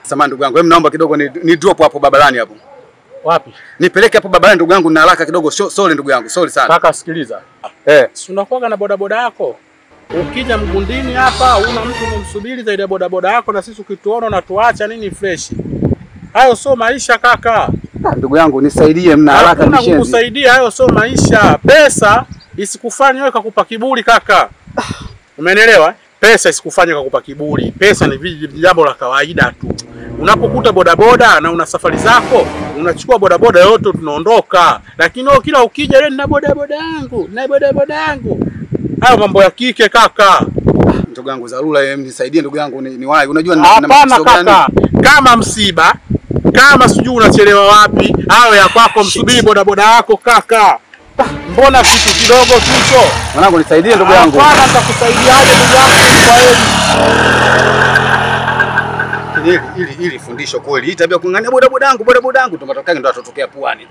Samahani ndugu yangu, hebu naomba kidogo ni drop hapo barabarani hapo. Wapi? Nipeleke hapo barabarani ndugu yangu, na haraka kidogo. Sorry ndugu yangu, sorry sana. Kaka sikiliza. Si unakuwa na bodaboda yako. Ukija Mgundini hapa una mtu umemsubiri zaidi ya bodaboda yako, na sisi ukituona na tuacha nini fresh. Hayo sio maisha kaka. Ndugu yangu nisaidie, mna haraka nishenzi. Hakuna kukusaidia, hayo sio maisha. Pesa isikufanye wewe kukupa kiburi kaka. Umeelewa? Pesa isikufanye kukupa kiburi. Pesa ni jambo la kawaida tu. Unapokuta bodaboda na una safari zako, unachukua bodaboda yote tunaondoka. Lakini kila ukija wewe na bodaboda yangu, na bodaboda yangu. Hayo mambo ya kike kaka. Ndugu yangu dharura, nisaidie ndugu yangu, ni wapi? Unajua hapana kaka. Kama msiba, kama sijui unachelewa wapi, hao ya kwako, msubiri bodaboda yako kaka. Mbona kitu kidogo tu hicho? Mwanangu nisaidie ndugu yangu. Hapana, nitakusaidiaje ndugu yangu kwa hili? Ili fundisho kweli. Hii tabia kung'ang'ania bodaboda yangu, bodaboda yangu, tumatoka ndo atatokea puani.